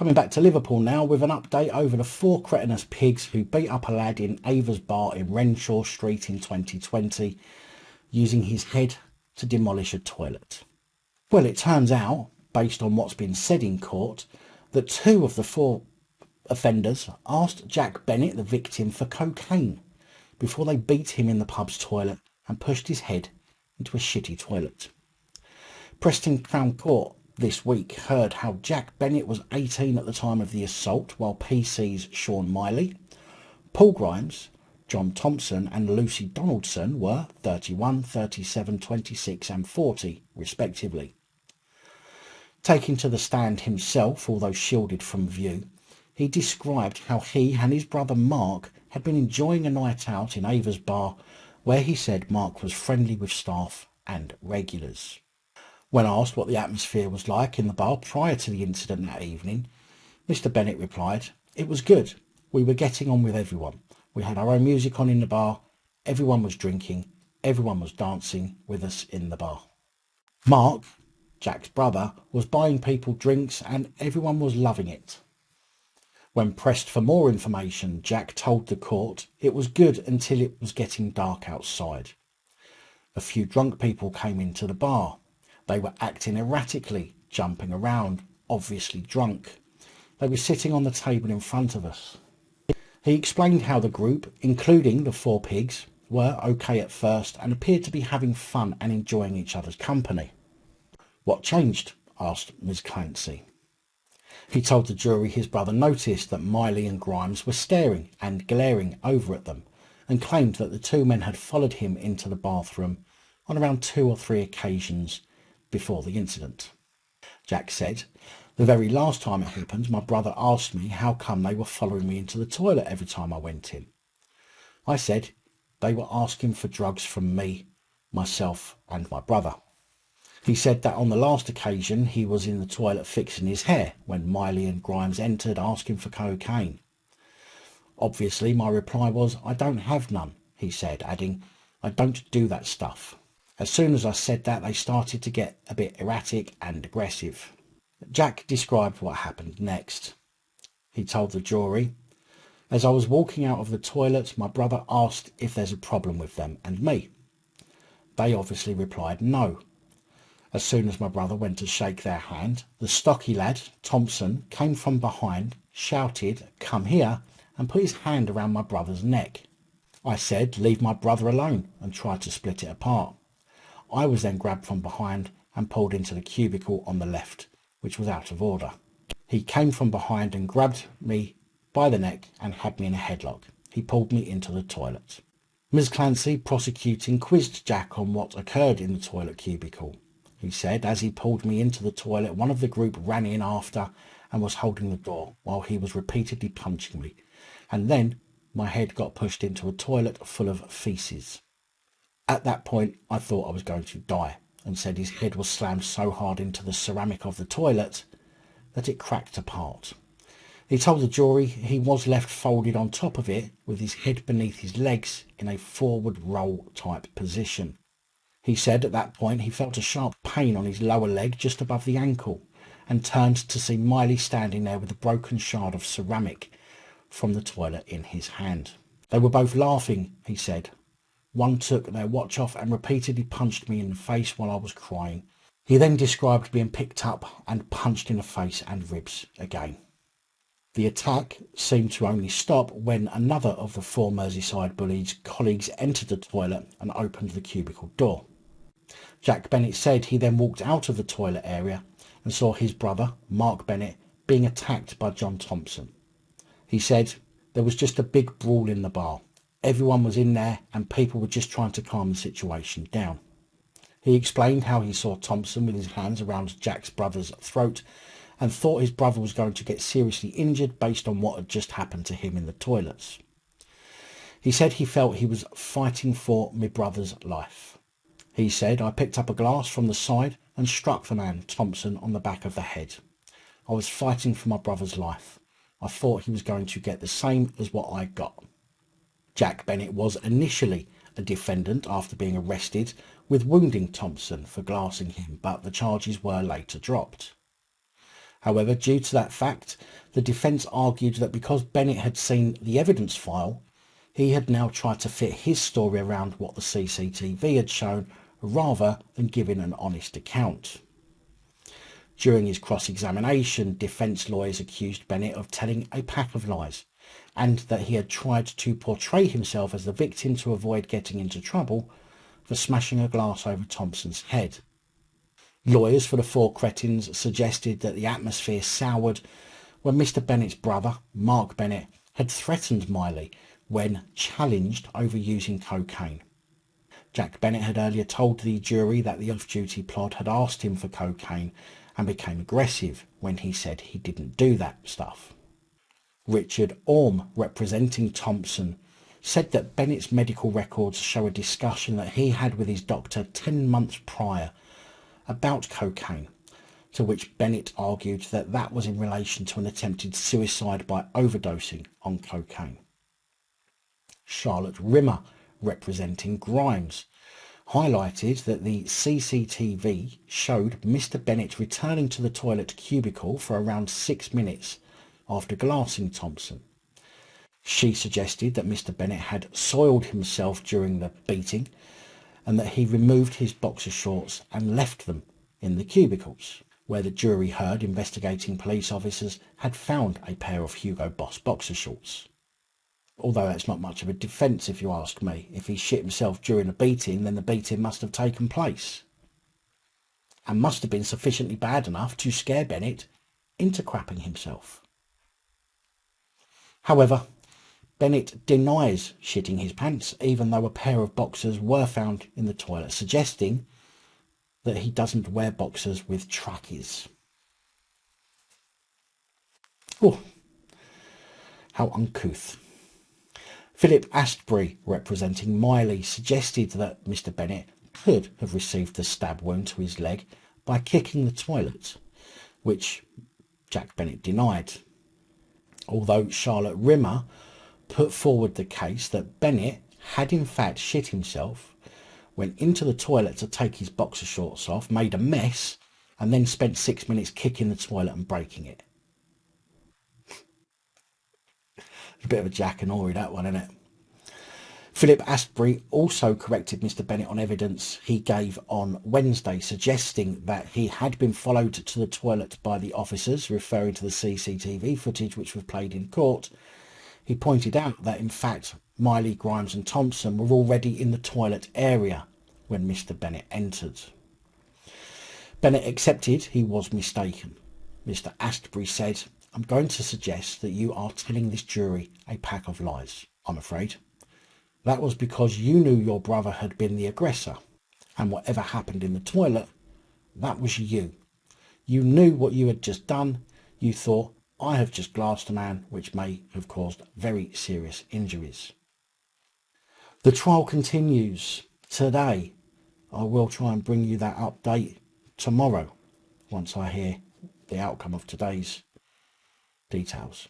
Coming back to Liverpool now with an update over the four cretinous pigs who beat up a lad in Avas bar in Renshaw Street in 2020 using his head to demolish a toilet. Well, it turns out, based on what's been said in court, that two of the four offenders asked Jack Bennett, the victim, for cocaine before they beat him in the pub's toilet and pushed his head into a shitty toilet. Preston Crown Court this week heard how Jack Bennett was 18 at the time of the assault, while PC's Sean Miley, Paul Grimes, John Thompson and Lucy Donaldson were 31, 37, 26 and 40 respectively. Taking to the stand himself, although shielded from view, he described how he and his brother Mark had been enjoying a night out in Avas bar, where he said Mark was friendly with staff and regulars. When asked what the atmosphere was like in the bar prior to the incident that evening, Mr. Bennett replied, "It was good. We were getting on with everyone. We had our own music on in the bar. Everyone was drinking. Everyone was dancing with us in the bar." Mark, Jack's brother, was buying people drinks and everyone was loving it. When pressed for more information, Jack told the court it was good until it was getting dark outside. A few drunk people came into the bar. They were acting erratically, jumping around, obviously drunk. They were sitting on the table in front of us. He explained how the group, including the four pigs, were okay at first and appeared to be having fun and enjoying each other's company. "What changed?" asked Ms. Clancy. He told the jury his brother noticed that Miley and Grimes were staring and glaring over at them and claimed that the two men had followed him into the bathroom on around 2 or 3 occasions before the incident. Jack said, "The very last time it happened, my brother asked me how come they were following me into the toilet every time I went in. I said they were asking for drugs from me, myself and my brother." He said that on the last occasion he was in the toilet fixing his hair when Miley and Grimes entered asking for cocaine. "Obviously my reply was, 'I don't have none,' he said, adding, 'I don't do that stuff.' As soon as I said that, they started to get a bit erratic and aggressive." Jack described what happened next. He told the jury, "As I was walking out of the toilet, my brother asked if there's a problem with them and me. They obviously replied no. As soon as my brother went to shake their hand, the stocky lad, Thompson, came from behind, shouted, 'Come here,' and put his hand around my brother's neck. I said, 'Leave my brother alone,' and tried to split it apart. I was then grabbed from behind and pulled into the cubicle on the left, which was out of order. He came from behind and grabbed me by the neck and had me in a headlock. He pulled me into the toilet." Ms. Clancy, prosecuting, quizzed Jack on what occurred in the toilet cubicle. He said, "As he pulled me into the toilet, one of the group ran in after and was holding the door while he was repeatedly punching me, and then my head got pushed into a toilet full of feces. At that point, I thought I was going to die," and said his head was slammed so hard into the ceramic of the toilet that it cracked apart. He told the jury he was left folded on top of it with his head beneath his legs in a forward roll type position. He said at that point he felt a sharp pain on his lower leg just above the ankle and turned to see Miley standing there with a broken shard of ceramic from the toilet in his hand. "They were both laughing," he said. "One took their watch off and repeatedly punched me in the face while I was crying." He then described being picked up and punched in the face and ribs again. The attack seemed to only stop when another of the four Merseyside bullies' colleagues entered the toilet and opened the cubicle door. Jack Bennett said he then walked out of the toilet area and saw his brother, Mark Bennett, being attacked by John Thompson. He said, "There was just a big brawl in the bar. Everyone was in there and people were just trying to calm the situation down." He explained how he saw Thompson with his hands around Jack's brother's throat and thought his brother was going to get seriously injured based on what had just happened to him in the toilets. He said he felt he was fighting for my brother's life. He said, "I picked up a glass from the side and struck the man, Thompson, on the back of the head. I was fighting for my brother's life. I thought he was going to get the same as what I got." Jack Bennett was initially a defendant after being arrested with wounding Thompson for glassing him, but the charges were later dropped. However, due to that fact, the defence argued that because Bennett had seen the evidence file, he had now tried to fit his story around what the CCTV had shown rather than giving an honest account. During his cross-examination, defence lawyers accused Bennett of telling a pack of lies and that he had tried to portray himself as the victim to avoid getting into trouble for smashing a glass over Thompson's head. Lawyers for the four cretins suggested that the atmosphere soured when Mr. Bennett's brother, Mark Bennett, had threatened Miley when challenged over using cocaine. Jack Bennett had earlier told the jury that the off-duty plod had asked him for cocaine and became aggressive when he said he didn't do that stuff. Richard Orme, representing Thompson, said that Bennett's medical records show a discussion that he had with his doctor 10 months prior about cocaine, to which Bennett argued that that was in relation to an attempted suicide by overdosing on cocaine. Charlotte Rimmer, representing Grimes, highlighted that the CCTV showed Mr. Bennett returning to the toilet cubicle for around 6 minutes after glassing Thompson. She suggested that Mr. Bennett had soiled himself during the beating and that he removed his boxer shorts and left them in the cubicles, where the jury heard investigating police officers had found a pair of Hugo Boss boxer shorts. Although that's not much of a defence if you ask me. If he shit himself during a beating, then the beating must have taken place and must have been sufficiently bad enough to scare Bennett into crapping himself. However, Bennett denies shitting his pants, even though a pair of boxers were found in the toilet, suggesting that he doesn't wear boxers with trackies. Oh, how uncouth. Philip Astbury, representing Miley, suggested that Mr. Bennett could have received the stab wound to his leg by kicking the toilet, which Jack Bennett denied. Although Charlotte Rimmer put forward the case that Bennett had in fact shit himself, went into the toilet to take his boxer shorts off, made a mess, and then spent 6 minutes kicking the toilet and breaking it. A bit of a Jack and Ori, that one, isn't it? Philip Astbury also corrected Mr. Bennett on evidence he gave on Wednesday, suggesting that he had been followed to the toilet by the officers, referring to the CCTV footage which was played in court. He pointed out that in fact Miley, Grimes and Thompson were already in the toilet area when Mr. Bennett entered. Bennett accepted he was mistaken. Mr. Astbury said, "I'm going to suggest that you are telling this jury a pack of lies, I'm afraid. That was because you knew your brother had been the aggressor, and whatever happened in the toilet, that was you. You knew what you had just done. You thought, I have just glassed a man, which may have caused very serious injuries." The trial continues today. I will try and bring you that update tomorrow once I hear the outcome of today's details.